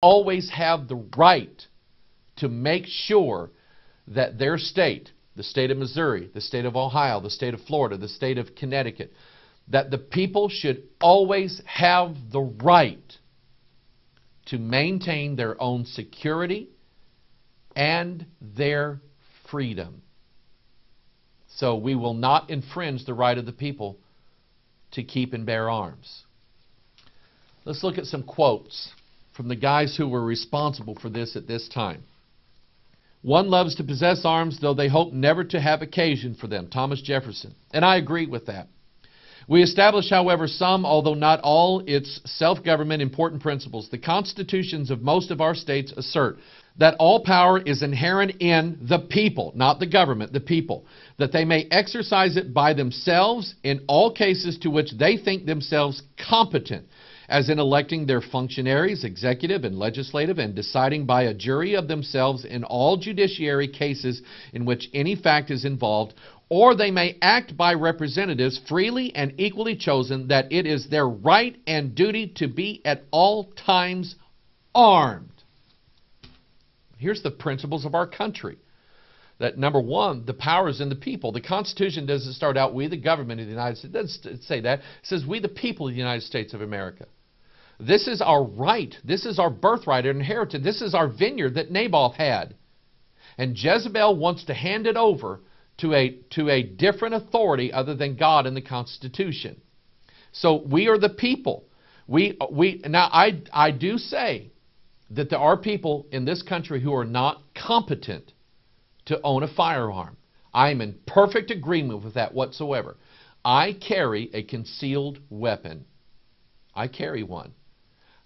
always have the right to make sure that their state, the state of Missouri, the state of Ohio, the state of Florida, the state of Connecticut, that the people should always have the right to maintain their own security and their freedom. So we will not infringe the right of the people to keep and bear arms. Let's look at some quotes from the guys who were responsible for this at this time. One loves to possess arms, though they hope never to have occasion for them. Thomas Jefferson. And I agree with that. We establish, however, some, although not all, its self-government important principles. The constitutions of most of our states assert that all power is inherent in the people, not the government, the people, that they may exercise it by themselves in all cases to which they think themselves competent, as in electing their functionaries, executive and legislative, and deciding by a jury of themselves in all judiciary cases in which any fact is involved, or they may act by representatives freely and equally chosen, that it is their right and duty to be at all times armed. Here's the principles of our country. That number one, the power is in the people. The Constitution doesn't start out, we the government of the United States. It doesn't say that. It says, we the people of the United States of America. This is our right. This is our birthright and inheritance. This is our vineyard that Naboth had. And Jezebel wants to hand it over to a different authority other than God and the Constitution. So we are the people. Now I do say that there are people in this country who are not competent to own a firearm. I am in perfect agreement with that whatsoever. I carry a concealed weapon. I carry one.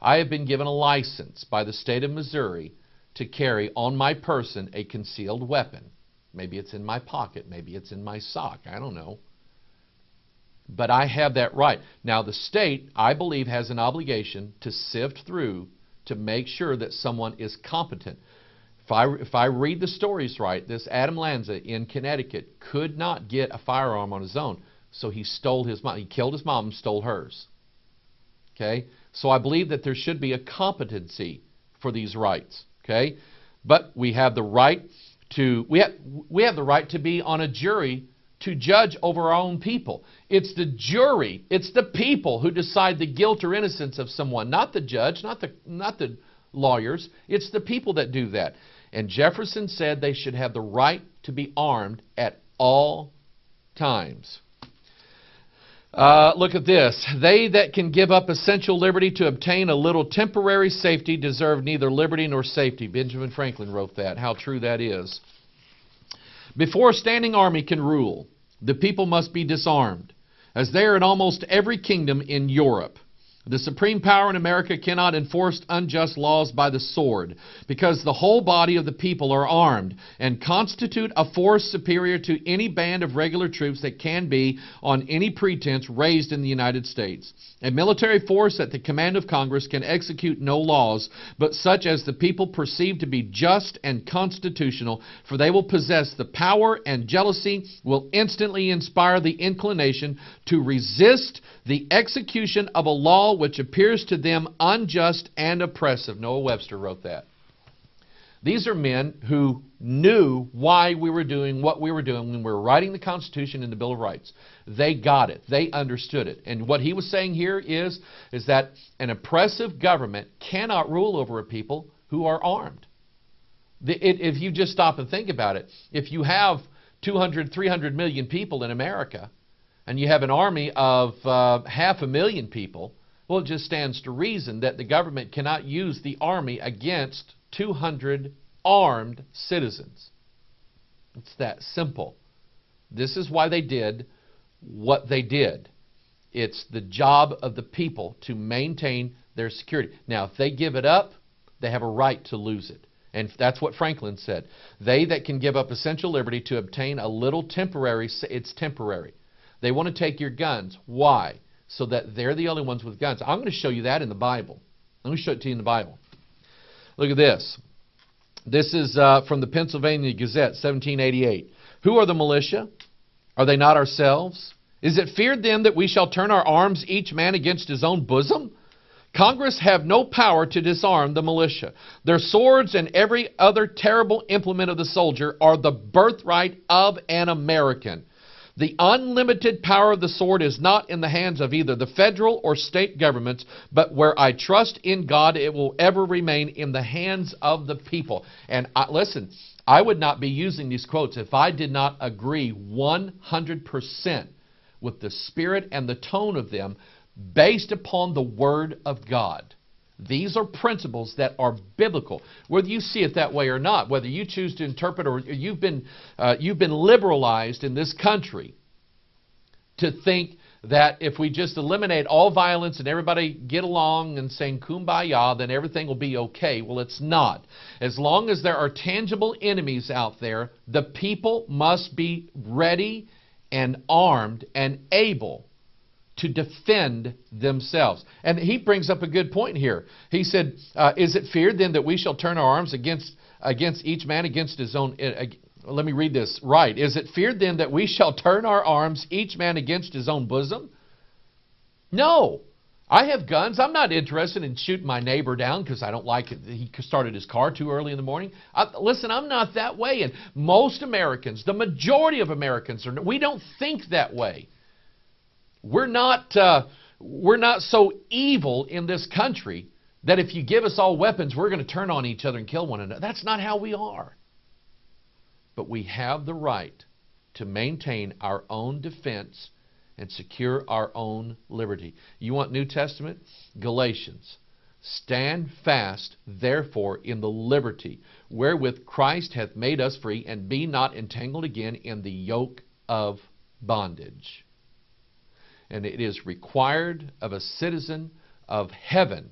I have been given a license by the state of Missouri to carry on my person a concealed weapon. Maybe it's in my pocket. Maybe it's in my sock. I don't know. But I have that right. Now the state, I believe, has an obligation to sift through to make sure that someone is competent. If I read the stories right, this Adam Lanza in Connecticut could not get a firearm on his own, so he stole his mom. He killed his mom and stole hers. Okay? So I believe that there should be a competency for these rights. Okay? But we have the right to we have the right to be on a jury to judge over our own people. It's the jury, it's the people who decide the guilt or innocence of someone, not the judge, not the lawyers. It's the people that do that. And Jefferson said they should have the right to be armed at all times. Look at this. They that can give up essential liberty to obtain a little temporary safety deserve neither liberty nor safety. Benjamin Franklin wrote that. How true that is. Before a standing army can rule, the people must be disarmed, as they are in almost every kingdom in Europe. The supreme power in America cannot enforce unjust laws by the sword, because the whole body of the people are armed and constitute a force superior to any band of regular troops that can be, on any pretense, raised in the United States. A military force at the command of Congress can execute no laws, but such as the people perceive to be just and constitutional, for they will possess the power, and jealousy will instantly inspire the inclination to resist the execution of a law which appears to them unjust and oppressive. Noah Webster wrote that. These are men who knew why we were doing what we were doing when we were writing the Constitution and the Bill of Rights. They got it. They understood it. And what he was saying here is that an oppressive government cannot rule over a people who are armed. If you just stop and think about it, if you have 200, 300 million people in America, and you have an army of 500,000 people, well, it just stands to reason that the government cannot use the army against 200 armed citizens. It's that simple. This is why they did what they did. It's the job of the people to maintain their security. Now, if they give it up, they have a right to lose it. And that's what Franklin said. They that can give up essential liberty to obtain a little temporary, it's temporary. They want to take your guns. Why? So that they're the only ones with guns. I'm going to show you that in the Bible. Let me show it to you in the Bible. Look at this. This is from the Pennsylvania Gazette, 1788. Who are the militia? Are they not ourselves? Is it feared then that we shall turn our arms each man against his own bosom? Congress have no power to disarm the militia. Their swords and every other terrible implement of the soldier are the birthright of an American. The unlimited power of the sword is not in the hands of either the federal or state governments, but where I trust in God, it will ever remain in the hands of the people. And listen, I would not be using these quotes if I did not agree 100% with the spirit and the tone of them based upon the Word of God. These are principles that are biblical, whether you see it that way or not, whether you choose to interpret or you've been liberalized in this country to think that if we just eliminate all violence and everybody get along and sing kumbaya, then everything will be okay. Well, it's not. As long as there are tangible enemies out there, the people must be ready and armed and able to defend themselves. And he brings up a good point here. He said, is it feared then that we shall turn our arms against each man against his own... let me read this right. Is it feared then that we shall turn our arms each man against his own bosom? No. I have guns. I'm not interested in shooting my neighbor down because I don't like it. He started his car too early in the morning. Listen, I'm not that way. And most Americans, the majority of Americans, we don't think that way. We're not so evil in this country that if you give us all weapons, we're going to turn on each other and kill one another. That's not how we are. But we have the right to maintain our own defense and secure our own liberty. You want New Testament? Galatians. Stand fast, therefore, in the liberty wherewith Christ hath made us free, and be not entangled again in the yoke of bondage. And it is required of a citizen of heaven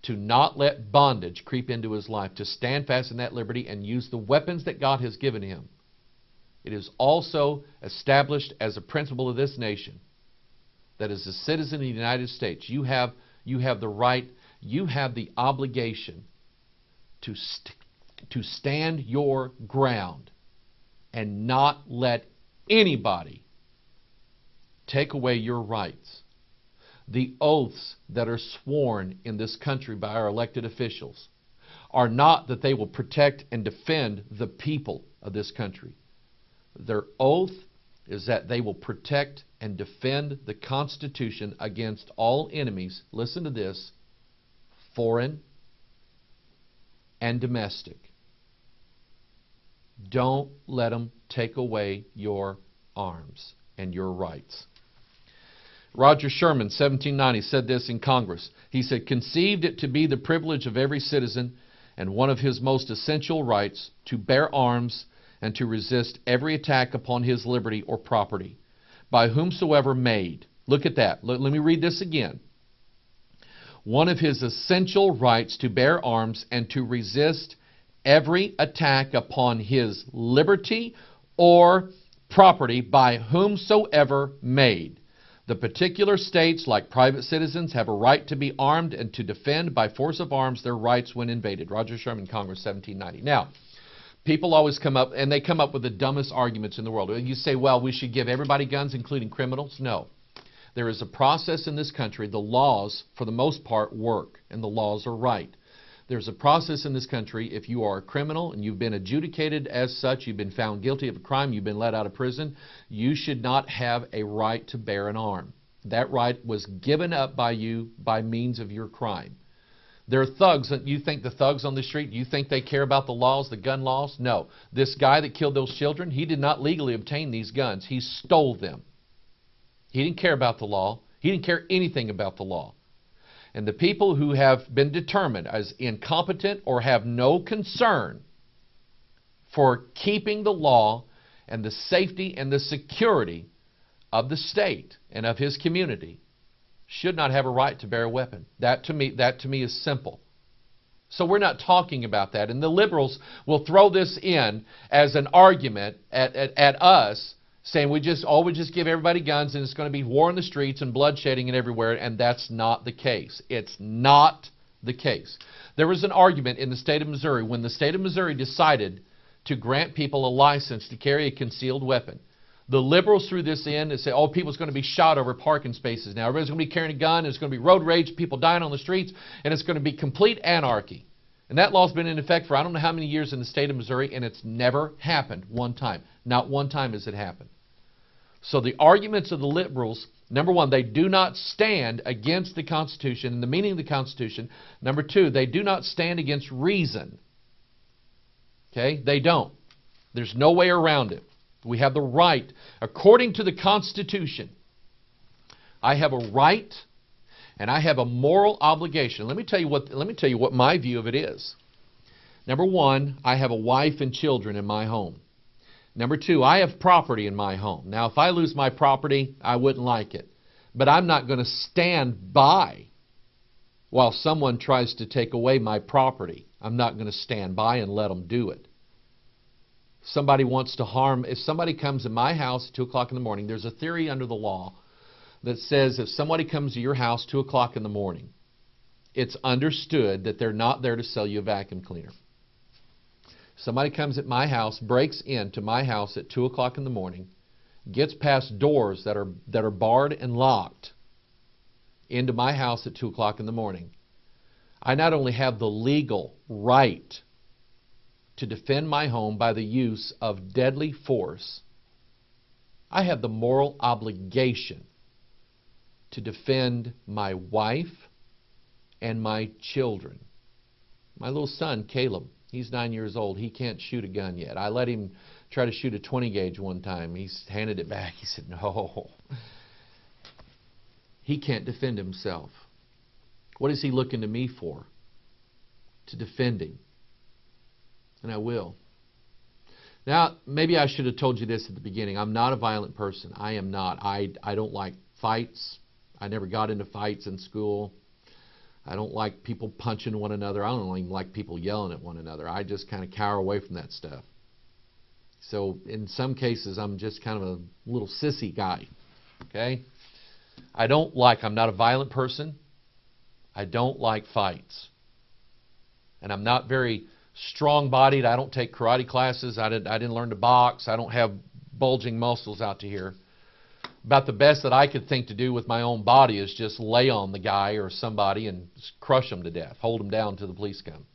to not let bondage creep into his life, to stand fast in that liberty and use the weapons that God has given him. It is also established as a principle of this nation that as a citizen of the United States, you have the right, you have the obligation to stand your ground and not let anybody take away your rights. The oaths that are sworn in this country by our elected officials are not that they will protect and defend the people of this country. Their oath is that they will protect and defend the Constitution against all enemies, listen to this, foreign and domestic. Don't let them take away your arms and your rights. Roger Sherman, 1790, said this in Congress. He said, conceived it to be the privilege of every citizen and one of his most essential rights to bear arms and to resist every attack upon his liberty or property, by whomsoever made. Look at that. Let me read this again. One of his essential rights to bear arms and to resist every attack upon his liberty or property by whomsoever made. The particular states, like private citizens, have a right to be armed and to defend by force of arms their rights when invaded. Roger Sherman, Congress, 1790. Now, people always come up, and they come up with the dumbest arguments in the world. You say, well, we should give everybody guns, including criminals. No. There is a process in this country. The laws, for the most part, work, and the laws are right. There's a process in this country. If you are a criminal and you've been adjudicated as such, you've been found guilty of a crime, you've been let out of prison, you should not have a right to bear an arm. That right was given up by you by means of your crime. There are thugs. You think the thugs on the street, you think they care about the laws, the gun laws? No. This guy that killed those children, he did not legally obtain these guns. He stole them. He didn't care about the law. He didn't care anything about the law. And the people who have been determined as incompetent or have no concern for keeping the law and the safety and the security of the state and of his community should not have a right to bear a weapon. That to me is simple. So we're not talking about that. And the liberals will throw this in as an argument at us, saying we just give everybody guns and it's going to be war in the streets and bloodshedding and everywhere, and that's not the case. It's not the case. There was an argument in the state of Missouri when the state of Missouri decided to grant people a license to carry a concealed weapon. The liberals threw this in and say, oh, people's going to be shot over parking spaces now. Everybody's going to be carrying a gun. There's going to be road rage, people dying on the streets, and it's going to be complete anarchy. And that law's been in effect for I don't know how many years in the state of Missouri, and it's never happened one time. Not one time has it happened. So the arguments of the liberals, number one, they do not stand against the Constitution and the meaning of the Constitution. Number two, they do not stand against reason. Okay? They don't. There's no way around it. We have the right, according to the Constitution, I have a right and I have a moral obligation. Let me tell you what my view of it is. Number one, I have a wife and children in my home. Number two, I have property in my home. Now, if I lose my property, I wouldn't like it. But I'm not going to stand by while someone tries to take away my property. I'm not going to stand by and let them do it. Somebody wants to harm, if somebody comes in my house at 2 o'clock in the morning, there's a theory under the law that says if somebody comes to your house 2 o'clock in the morning, it's understood that they're not there to sell you a vacuum cleaner. Somebody comes at my house, breaks into my house at 2 o'clock in the morning, gets past doors that are barred and locked into my house at 2 o'clock in the morning. I not only have the legal right to defend my home by the use of deadly force, I have the moral obligation to defend my wife and my children. My little son, Caleb, he's 9 years old. He can't shoot a gun yet. I let him try to shoot a 20 gauge one time. He handed it back. He said, no. He can't defend himself. What is he looking to me for? To defend him. And I will. Now, maybe I should have told you this at the beginning. I'm not a violent person. I am not. I don't like fights. I never got into fights in school. I don't like people punching one another. I don't even like people yelling at one another. I just kind of cower away from that stuff. So in some cases, I'm just kind of a little sissy guy. Okay? I'm not a violent person. I don't like fights. And I'm not very strong-bodied. I don't take karate classes. I didn't learn to box. I don't have bulging muscles out to here. About the best that I could think to do with my own body is just lay on the guy or somebody and crush them to death, hold them down till the police come.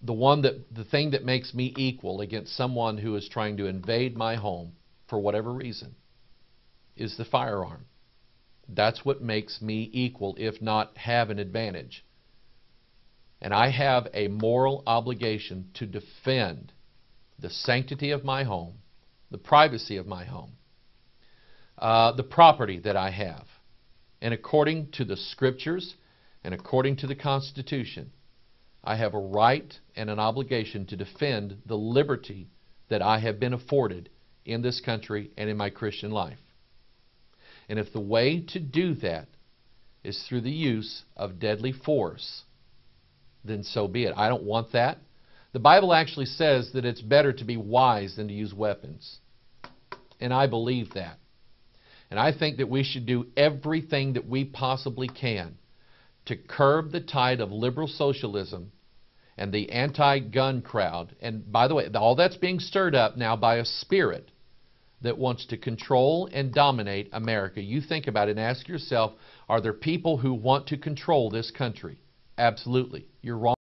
The thing that makes me equal against someone who is trying to invade my home for whatever reason is the firearm. That's what makes me equal, if not have an advantage. And I have a moral obligation to defend the sanctity of my home, the privacy of my home, the property that I have. And according to the Scriptures and according to the Constitution, I have a right and an obligation to defend the liberty that I have been afforded in this country and in my Christian life. And if the way to do that is through the use of deadly force, then so be it. I don't want that. The Bible actually says that it's better to be wise than to use weapons. And I believe that. And I think that we should do everything that we possibly can to curb the tide of liberal socialism and the anti-gun crowd. And by the way, all that's being stirred up now by a spirit that wants to control and dominate America. You think about it and ask yourself, are there people who want to control this country? Absolutely. You're wrong.